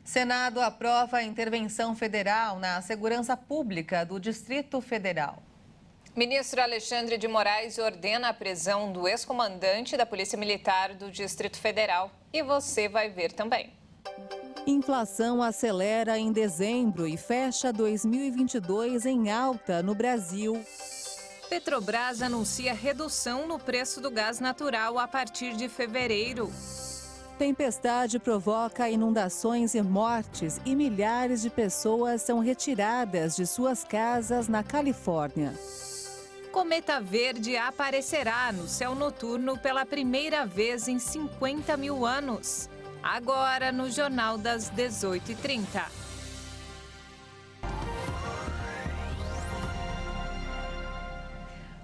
Senado aprova a intervenção federal na segurança pública do Distrito Federal. Ministro Alexandre de Moraes ordena a prisão do ex-comandante da Polícia Militar do Distrito Federal. E você vai ver também. Inflação acelera em dezembro e fecha 2022 em alta no Brasil. Petrobras anuncia redução no preço do gás natural a partir de fevereiro. Tempestade provoca inundações e mortes e milhares de pessoas são retiradas de suas casas na Califórnia. Cometa verde aparecerá no céu noturno pela primeira vez em 50 mil anos. Agora no Jornal das 18h30.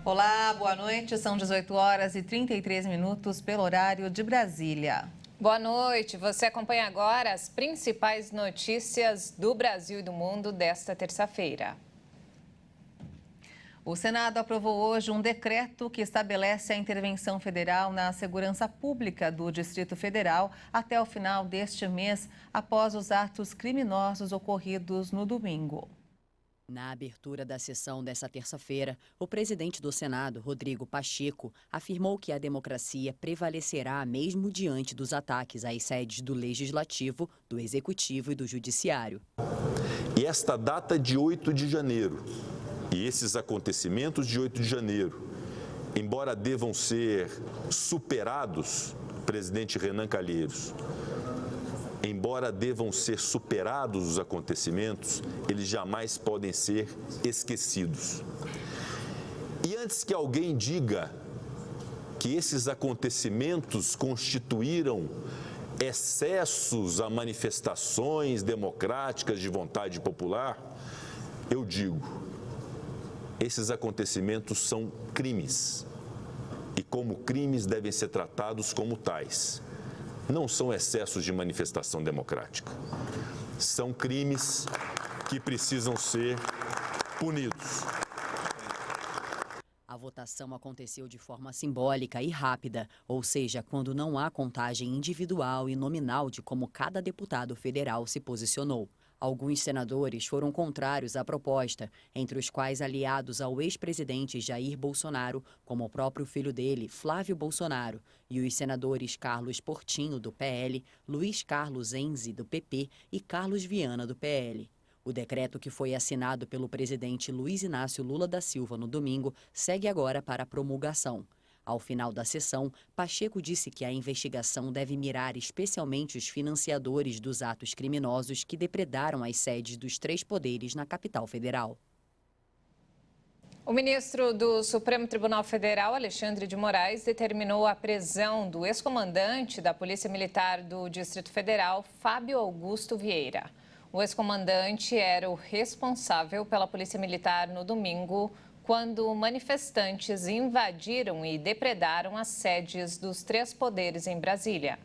Olá, boa noite. São 18h33 pelo horário de Brasília. Boa noite. Você acompanha agora as principais notícias do Brasil e do mundo desta terça-feira. O Senado aprovou hoje um decreto que estabelece a intervenção federal na segurança pública do Distrito Federal até o final deste mês, após os atos criminosos ocorridos no domingo. Na abertura da sessão dessa terça-feira, o presidente do Senado, Rodrigo Pacheco, afirmou que a democracia prevalecerá mesmo diante dos ataques às sedes do Legislativo, do Executivo e do Judiciário. E esta data de 8 de janeiro, e esses acontecimentos de 8 de janeiro, embora devam ser superados, presidente Renan Calheiros, embora devam ser superados os acontecimentos, eles jamais podem ser esquecidos. E antes que alguém diga que esses acontecimentos constituíram excessos a manifestações democráticas de vontade popular, eu digo, esses acontecimentos são crimes e como crimes devem ser tratados como tais. Não são excessos de manifestação democrática. São crimes que precisam ser punidos. A votação aconteceu de forma simbólica e rápida, ou seja, quando não há contagem individual e nominal de como cada deputado federal se posicionou. Alguns senadores foram contrários à proposta, entre os quais aliados ao ex-presidente Jair Bolsonaro, como o próprio filho dele, Flávio Bolsonaro, e os senadores Carlos Portinho, do PL, Luiz Carlos Enzi, do PP e Carlos Viana, do PL. O decreto que foi assinado pelo presidente Luiz Inácio Lula da Silva no domingo segue agora para a promulgação. Ao final da sessão, Pacheco disse que a investigação deve mirar especialmente os financiadores dos atos criminosos que depredaram as sedes dos três poderes na capital federal. O ministro do Supremo Tribunal Federal, Alexandre de Moraes, determinou a prisão do ex-comandante da Polícia Militar do Distrito Federal, Fábio Augusto Vieira. O ex-comandante era o responsável pela Polícia Militar no domingo, quando manifestantes invadiram e depredaram as sedes dos três poderes em Brasília.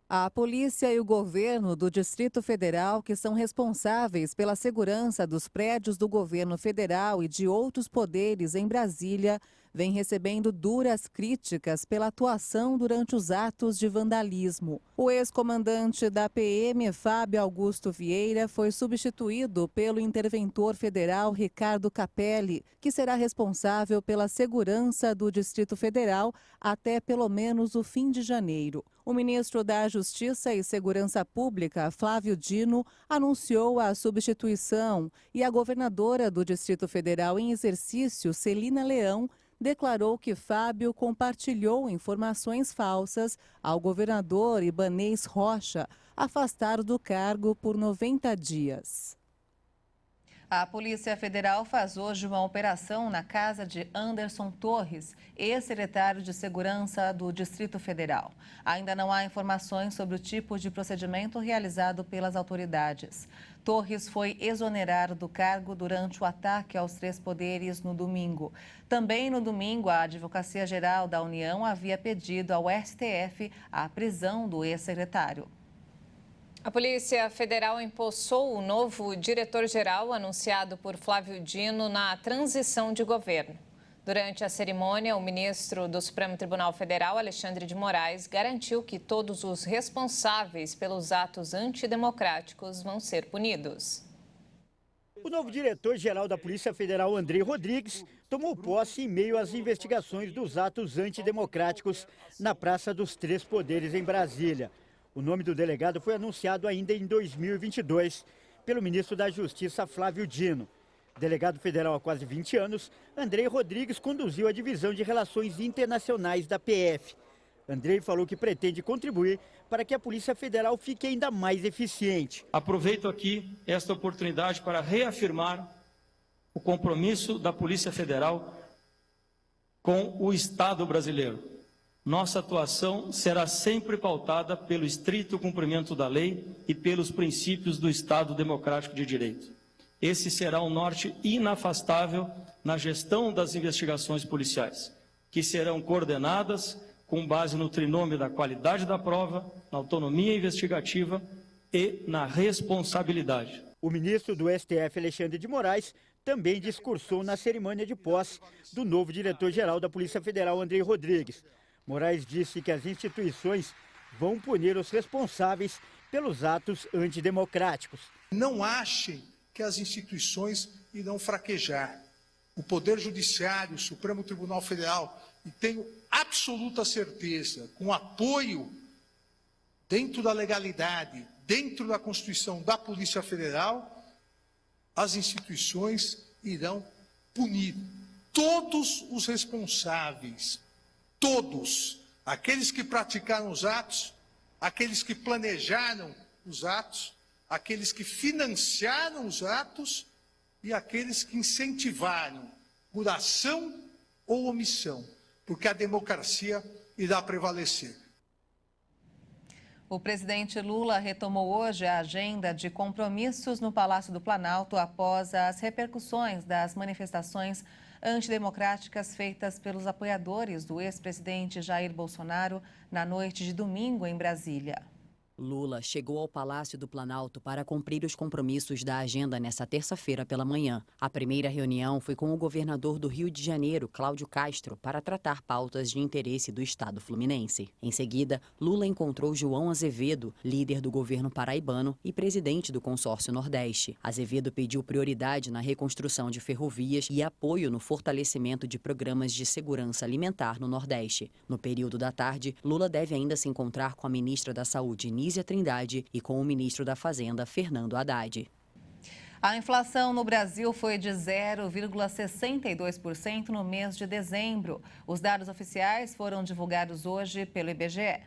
A polícia e o governo do Distrito Federal, que são responsáveis pela segurança dos prédios do governo federal e de outros poderes em Brasília, vem recebendo duras críticas pela atuação durante os atos de vandalismo. O ex-comandante da PM, Fábio Augusto Vieira, foi substituído pelo interventor federal Ricardo Capelli, que será responsável pela segurança do Distrito Federal até pelo menos o fim de janeiro. O ministro da Justiça e Segurança Pública, Flávio Dino, anunciou a substituição e a governadora do Distrito Federal em exercício, Celina Leão, declarou que Fábio compartilhou informações falsas ao governador Ibanez Rocha, afastado do cargo por 90 dias. A Polícia Federal faz hoje uma operação na casa de Anderson Torres, ex-secretário de Segurança do Distrito Federal. Ainda não há informações sobre o tipo de procedimento realizado pelas autoridades. Torres foi exonerado do cargo durante o ataque aos três poderes no domingo. Também no domingo, a Advocacia Geral da União havia pedido ao STF a prisão do ex-secretário. A Polícia Federal empossou o novo diretor-geral anunciado por Flávio Dino na transição de governo. Durante a cerimônia, o ministro do Supremo Tribunal Federal, Alexandre de Moraes, garantiu que todos os responsáveis pelos atos antidemocráticos vão ser punidos. O novo diretor-geral da Polícia Federal, Andrei Rodrigues, tomou posse em meio às investigações dos atos antidemocráticos na Praça dos Três Poderes, em Brasília. O nome do delegado foi anunciado ainda em 2022 pelo ministro da Justiça, Flávio Dino. Delegado federal há quase 20 anos, Andrei Rodrigues conduziu a divisão de Relações Internacionais da PF. Andrei falou que pretende contribuir para que a Polícia Federal fique ainda mais eficiente. Aproveito aqui esta oportunidade para reafirmar o compromisso da Polícia Federal com o Estado brasileiro. Nossa atuação será sempre pautada pelo estrito cumprimento da lei e pelos princípios do Estado Democrático de Direito. Esse será um norte inafastável na gestão das investigações policiais, que serão coordenadas com base no trinômio da qualidade da prova, na autonomia investigativa e na responsabilidade. O ministro do STF, Alexandre de Moraes, também discursou na cerimônia de posse do novo diretor-geral da Polícia Federal, Andrei Rodrigues. Moraes disse que as instituições vão punir os responsáveis pelos atos antidemocráticos. Não achem que as instituições irão fraquejar. O Poder Judiciário, o Supremo Tribunal Federal, e tenho absoluta certeza, com apoio dentro da legalidade, dentro da Constituição da Polícia Federal, as instituições irão punir todos os responsáveis, todos, aqueles que praticaram os atos, aqueles que planejaram os atos, aqueles que financiaram os atos e aqueles que incentivaram, por ação ou omissão, porque a democracia irá prevalecer. O presidente Lula retomou hoje a agenda de compromissos no Palácio do Planalto após as repercussões das manifestações antidemocráticas feitas pelos apoiadores do ex-presidente Jair Bolsonaro na noite de domingo em Brasília. Lula chegou ao Palácio do Planalto para cumprir os compromissos da agenda nesta terça-feira pela manhã. A primeira reunião foi com o governador do Rio de Janeiro, Cláudio Castro, para tratar pautas de interesse do estado fluminense. Em seguida, Lula encontrou João Azevedo, líder do governo paraibano e presidente do Consórcio Nordeste. Azevedo pediu prioridade na reconstrução de ferrovias e apoio no fortalecimento de programas de segurança alimentar no Nordeste. No período da tarde, Lula deve ainda se encontrar com a ministra da Saúde, Nízia Trindade, e com o ministro da Fazenda, Fernando Haddad. A inflação no Brasil foi de 0,62% no mês de dezembro. Os dados oficiais foram divulgados hoje pelo IBGE.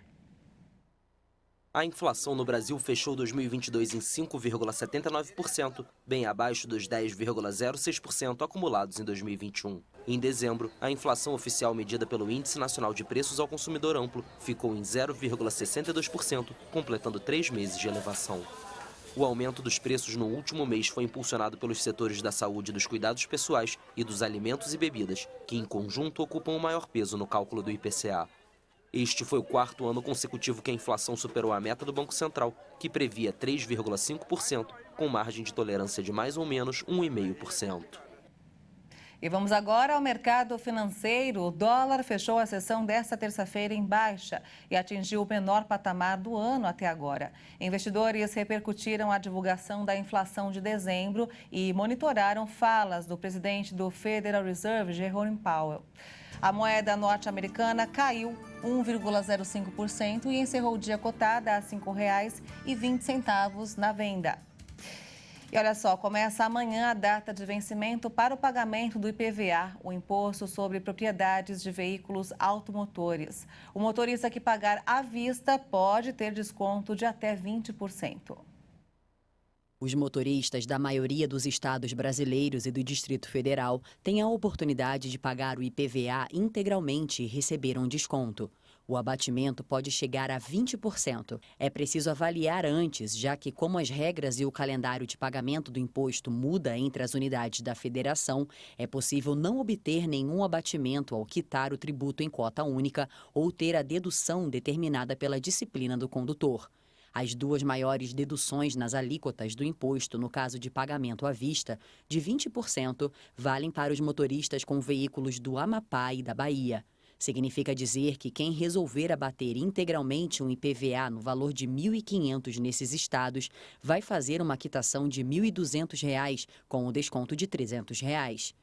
A inflação no Brasil fechou 2022 em 5,79%, bem abaixo dos 10,06% acumulados em 2021. Em dezembro, a inflação oficial medida pelo Índice Nacional de Preços ao Consumidor Amplo ficou em 0,62%, completando 3 meses de elevação. O aumento dos preços no último mês foi impulsionado pelos setores da saúde e dos cuidados pessoais e dos alimentos e bebidas, que em conjunto ocupam o maior peso no cálculo do IPCA. Este foi o quarto ano consecutivo que a inflação superou a meta do Banco Central, que previa 3,5%, com margem de tolerância de mais ou menos 1,5%. E vamos agora ao mercado financeiro. O dólar fechou a sessão desta terça-feira em baixa e atingiu o menor patamar do ano até agora. Investidores repercutiram a divulgação da inflação de dezembro e monitoraram falas do presidente do Federal Reserve, Jerome Powell. A moeda norte-americana caiu 1,05% e encerrou o dia cotada a R$ 5,20 na venda. E olha só, começa amanhã a data de vencimento para o pagamento do IPVA, o Imposto sobre Propriedades de Veículos Automotores. O motorista que pagar à vista pode ter desconto de até 20%. Os motoristas da maioria dos estados brasileiros e do Distrito Federal têm a oportunidade de pagar o IPVA integralmente e receber um desconto. O abatimento pode chegar a 20%. É preciso avaliar antes, já que como as regras e o calendário de pagamento do imposto muda entre as unidades da federação, é possível não obter nenhum abatimento ao quitar o tributo em cota única ou ter a dedução determinada pela disciplina do condutor. As duas maiores deduções nas alíquotas do imposto no caso de pagamento à vista, de 20%, valem para os motoristas com veículos do Amapá e da Bahia. Significa dizer que quem resolver abater integralmente um IPVA no valor de R$ 1.500 nesses estados vai fazer uma quitação de R$ 1.200 com o desconto de R$ 300.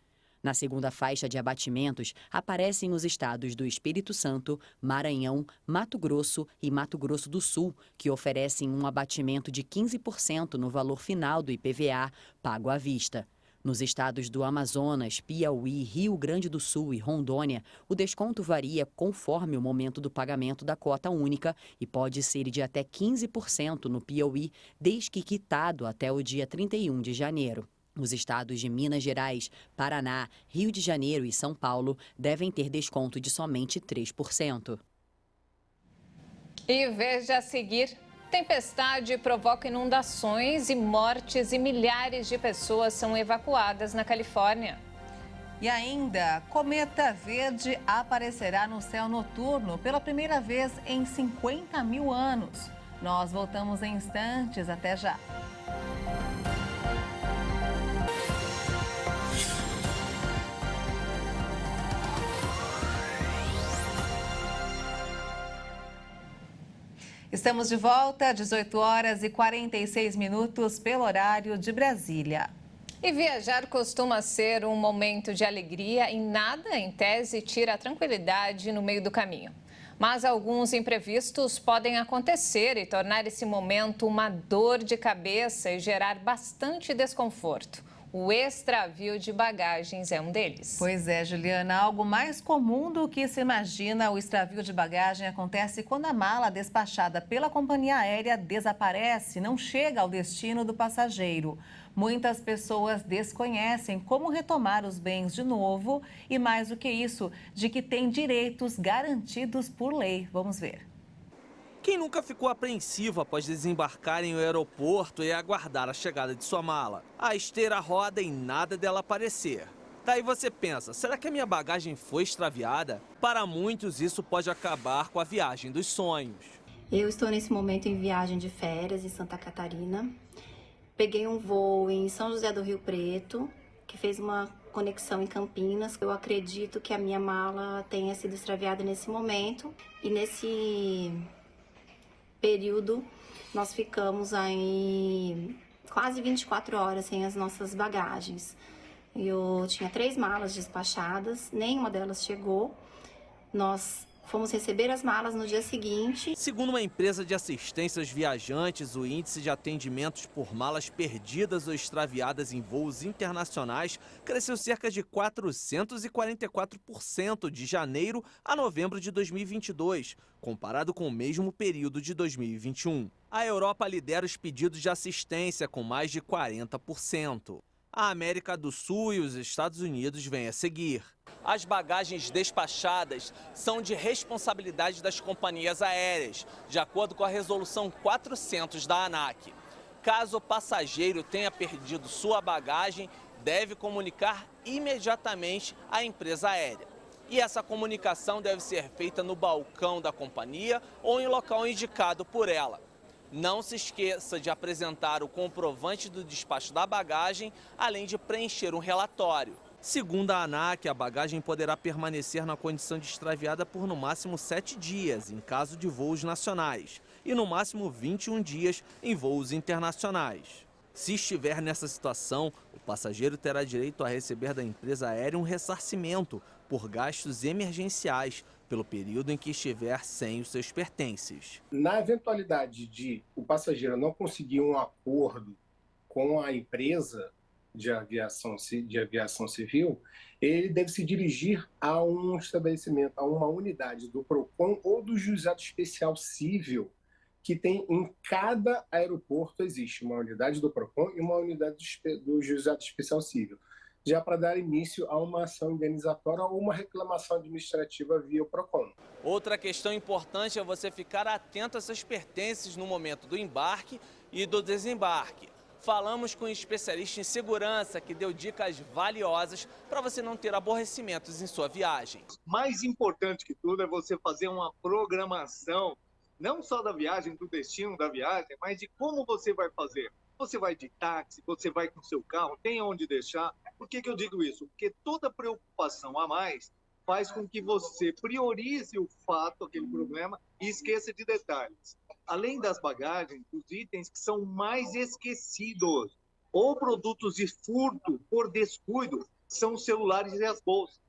Na segunda faixa de abatimentos, aparecem os estados do Espírito Santo, Maranhão, Mato Grosso e Mato Grosso do Sul, que oferecem um abatimento de 15% no valor final do IPVA pago à vista. Nos estados do Amazonas, Piauí, Rio Grande do Sul e Rondônia, o desconto varia conforme o momento do pagamento da cota única e pode ser de até 15% no Piauí, desde que quitado até o dia 31 de janeiro. Os estados de Minas Gerais, Paraná, Rio de Janeiro e São Paulo devem ter desconto de somente 3%. E veja a seguir. Tempestade provoca inundações e mortes e milhares de pessoas são evacuadas na Califórnia. E ainda, cometa verde aparecerá no céu noturno pela primeira vez em 50 mil anos. Nós voltamos em instantes, até já. Estamos de volta, 18 horas e 46 minutos pelo horário de Brasília. E viajar costuma ser um momento de alegria e nada, em tese, tira a tranquilidade no meio do caminho. Mas alguns imprevistos podem acontecer e tornar esse momento uma dor de cabeça e gerar bastante desconforto. O extravio de bagagens é um deles. Pois é, Juliana, algo mais comum do que se imagina, o extravio de bagagem acontece quando a mala despachada pela companhia aérea desaparece, não chega ao destino do passageiro. Muitas pessoas desconhecem como retomar os bens de novo e, mais do que isso, de que têm direitos garantidos por lei. Vamos ver. Quem nunca ficou apreensivo após desembarcar em um aeroporto e aguardar a chegada de sua mala? A esteira roda e nada dela aparecer. Daí você pensa, será que a minha bagagem foi extraviada? Para muitos isso pode acabar com a viagem dos sonhos. Eu estou nesse momento em viagem de férias em Santa Catarina. Peguei um voo em São José do Rio Preto, que fez uma conexão em Campinas. Eu acredito que a minha mala tenha sido extraviada nesse momento e nesse período, nós ficamos aí quase 24 horas sem as nossas bagagens. Eu tinha 3 malas despachadas, nenhuma delas chegou. Nós fomos receber as malas no dia seguinte. Segundo uma empresa de assistência aos viajantes, o índice de atendimentos por malas perdidas ou extraviadas em voos internacionais cresceu cerca de 444% de janeiro a novembro de 2022, comparado com o mesmo período de 2021. A Europa lidera os pedidos de assistência com mais de 40%. A América do Sul e os Estados Unidos vêm a seguir. As bagagens despachadas são de responsabilidade das companhias aéreas, de acordo com a Resolução 400 da ANAC. Caso o passageiro tenha perdido sua bagagem, deve comunicar imediatamente à empresa aérea. E essa comunicação deve ser feita no balcão da companhia ou em local indicado por ela. Não se esqueça de apresentar o comprovante do despacho da bagagem, além de preencher um relatório. Segundo a ANAC, a bagagem poderá permanecer na condição de extraviada por no máximo 7 dias, em caso de voos nacionais, e no máximo 21 dias em voos internacionais. Se estiver nessa situação, o passageiro terá direito a receber da empresa aérea um ressarcimento por gastos emergenciais, pelo período em que estiver sem os seus pertences. Na eventualidade de o passageiro não conseguir um acordo com a empresa de aviação civil, ele deve se dirigir a um estabelecimento, a uma unidade do PROCON ou do Juizado Especial Civil, que tem em cada aeroporto, existe uma unidade do PROCON e uma unidade do Juizado Especial Civil, já para dar início a uma ação indenizatória ou uma reclamação administrativa via PROCON. Outra questão importante é você ficar atento a seus pertences no momento do embarque e do desembarque. Falamos com um especialista em segurança que deu dicas valiosas para você não ter aborrecimentos em sua viagem. Mais importante que tudo é você fazer uma programação não só da viagem, do destino da viagem, mas de como você vai fazer. Você vai de táxi, você vai com seu carro, tem onde deixar. Por que eu digo isso? Porque toda preocupação a mais faz com que você priorize o fato, aquele problema, e esqueça de detalhes. Além das bagagens, os itens que são mais esquecidos, ou produtos de furto por descuido, são os celulares e as bolsas.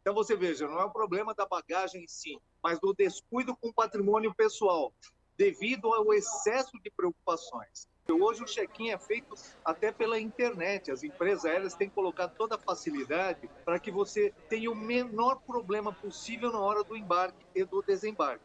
Então você veja, não é o problema da bagagem em si, mas do descuido com o patrimônio pessoal, devido ao excesso de preocupações. Hoje o check-in é feito até pela internet. As empresas aéreas têm colocado toda a facilidade para que você tenha o menor problema possível na hora do embarque e do desembarque.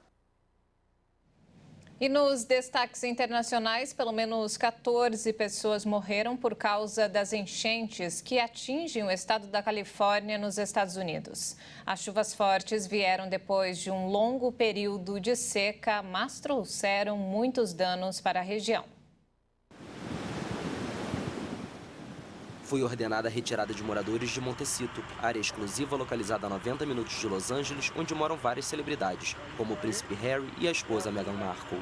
E nos destaques internacionais, pelo menos 14 pessoas morreram por causa das enchentes que atingem o estado da Califórnia, nos Estados Unidos. As chuvas fortes vieram depois de um longo período de seca, mas trouxeram muitos danos para a região. Foi ordenada a retirada de moradores de Montecito, área exclusiva localizada a 90 minutos de Los Angeles, onde moram várias celebridades, como o príncipe Harry e a esposa Meghan Markle.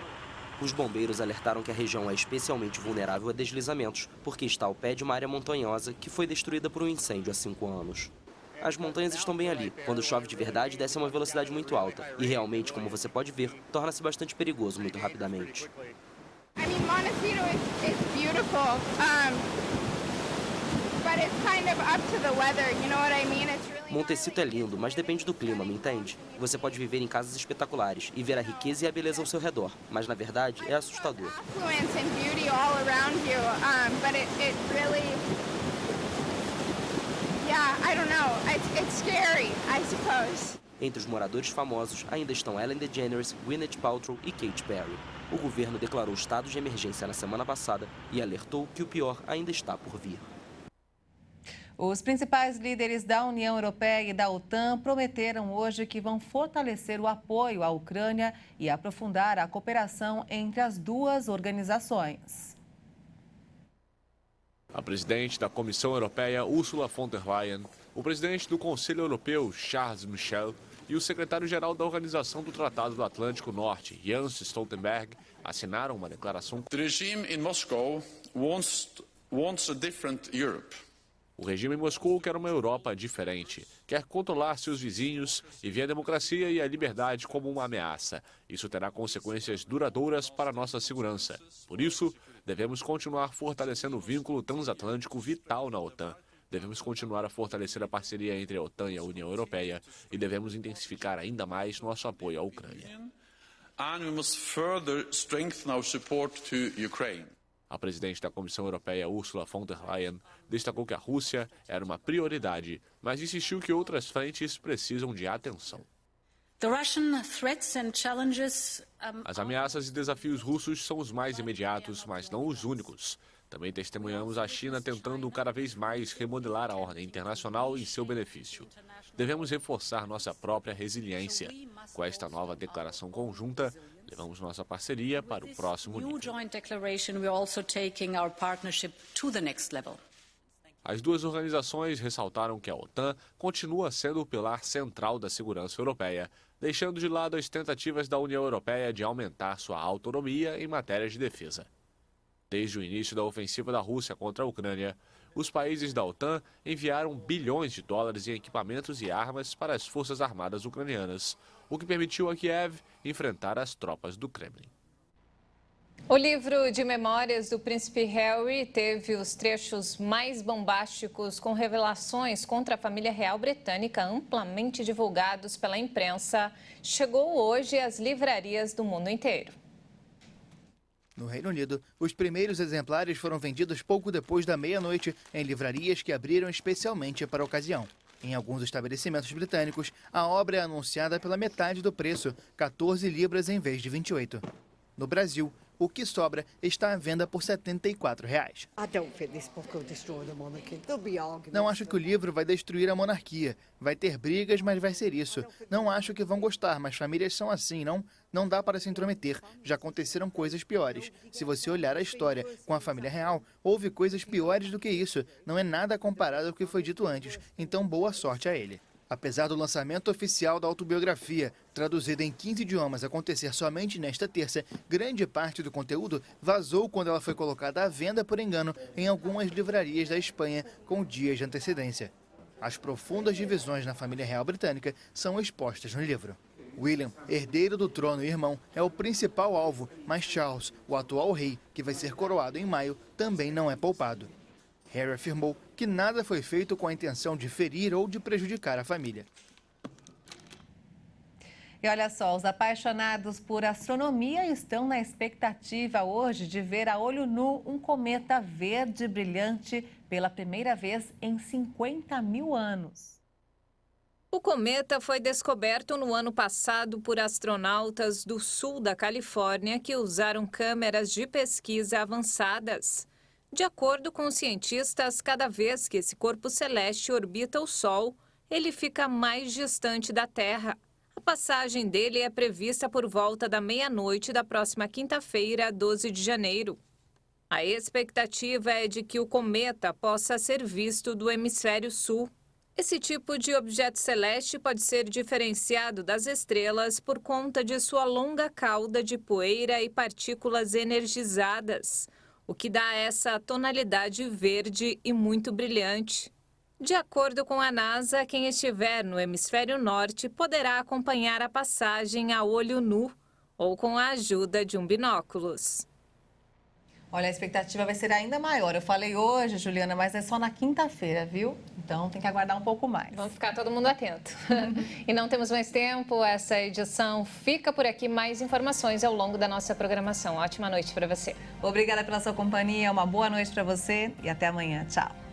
Os bombeiros alertaram que a região é especialmente vulnerável a deslizamentos, porque está ao pé de uma área montanhosa que foi destruída por um incêndio há 5 anos. As montanhas estão bem ali. Quando chove de verdade, desce a uma velocidade muito alta. E realmente, como você pode ver, torna-se bastante perigoso muito rapidamente. Montecito is beautiful. But it's kind of up to the weather, you know what I mean? It's really Montecito é lindo, mas depende do clima, me entende? Você pode viver em casas espetaculares e ver a riqueza e a beleza ao seu redor, mas na verdade é assustador. affluence and beauty all around you, but it really, yeah, I don't know. It's scary, I suppose. Entre os moradores famosos ainda estão Ellen DeGeneres, Gwyneth Paltrow e Katy Perry. O governo declarou estado de emergência na semana passada e alertou que o pior ainda está por vir. Os principais líderes da União Europeia e da OTAN prometeram hoje que vão fortalecer o apoio à Ucrânia e aprofundar a cooperação entre as duas organizações. A presidente da Comissão Europeia, Ursula von der Leyen, o presidente do Conselho Europeu, Charles Michel, e o secretário-geral da Organização do Tratado do Atlântico Norte, Jens Stoltenberg, assinaram uma declaração. The regime in Moscow wants a different Europe. O regime em Moscou quer uma Europa diferente, quer controlar seus vizinhos e vê a democracia e a liberdade como uma ameaça. Isso terá consequências duradouras para nossa segurança. Por isso, devemos continuar fortalecendo o vínculo transatlântico vital na OTAN. Devemos continuar a fortalecer a parceria entre a OTAN e a União Europeia e devemos intensificar ainda mais nosso apoio à Ucrânia. And we must further strengthen our support to Ukraine. A presidente da Comissão Europeia, Ursula von der Leyen, destacou que a Rússia era uma prioridade, mas insistiu que outras frentes precisam de atenção. As ameaças e desafios russos são os mais imediatos, mas não os únicos. Também testemunhamos a China tentando cada vez mais remodelar a ordem internacional em seu benefício. Devemos reforçar nossa própria resiliência. Com esta nova declaração conjunta, levamos nossa parceria para o próximo nível. As duas organizações ressaltaram que a OTAN continua sendo o pilar central da segurança europeia, deixando de lado as tentativas da União Europeia de aumentar sua autonomia em matéria de defesa. Desde o início da ofensiva da Rússia contra a Ucrânia, os países da OTAN enviaram bilhões de dólares em equipamentos e armas para as forças armadas ucranianas, o que permitiu a Kiev enfrentar as tropas do Kremlin. O livro de memórias do príncipe Harry teve os trechos mais bombásticos com revelações contra a família real britânica amplamente divulgados pela imprensa. Chegou hoje às livrarias do mundo inteiro. No Reino Unido, os primeiros exemplares foram vendidos pouco depois da meia-noite em livrarias que abriram especialmente para a ocasião. Em alguns estabelecimentos britânicos, a obra é anunciada pela metade do preço, 14 libras em vez de 28. No Brasil, o que sobra está à venda por R$ 74. Não acho que o livro vai destruir a monarquia. Vai ter brigas, mas vai ser isso. Não acho que vão gostar, mas famílias são assim, não? Não dá para se intrometer. Já aconteceram coisas piores. Se você olhar a história com a família real, houve coisas piores do que isso. Não é nada comparado ao que foi dito antes. Então, boa sorte a ele. Apesar do lançamento oficial da autobiografia, traduzida em 15 idiomas, acontecer somente nesta terça, grande parte do conteúdo vazou quando ela foi colocada à venda por engano em algumas livrarias da Espanha com dias de antecedência. As profundas divisões na família real britânica são expostas no livro. William, herdeiro do trono e irmão, é o principal alvo, mas Charles, o atual rei, que vai ser coroado em maio, também não é poupado. Harry afirmou que nada foi feito com a intenção de ferir ou de prejudicar a família. E olha só, os apaixonados por astronomia estão na expectativa hoje de ver a olho nu um cometa verde brilhante pela primeira vez em 50 mil anos. O cometa foi descoberto no ano passado por astronautas do sul da Califórnia que usaram câmeras de pesquisa avançadas. De acordo com os cientistas, cada vez que esse corpo celeste orbita o Sol, ele fica mais distante da Terra. A passagem dele é prevista por volta da meia-noite da próxima quinta-feira, 12 de janeiro. A expectativa é de que o cometa possa ser visto do hemisfério sul. Esse tipo de objeto celeste pode ser diferenciado das estrelas por conta de sua longa cauda de poeira e partículas energizadas, o que dá essa tonalidade verde e muito brilhante. De acordo com a NASA, quem estiver no hemisfério norte poderá acompanhar a passagem a olho nu ou com a ajuda de um binóculos. Olha, a expectativa vai ser ainda maior. Eu falei hoje, Juliana, mas é só na quinta-feira, viu? Então tem que aguardar um pouco mais. Vamos ficar todo mundo atento. E não temos mais tempo, essa edição fica por aqui. Mais informações ao longo da nossa programação. Ótima noite para você. Obrigada pela sua companhia, uma boa noite para você e até amanhã. Tchau.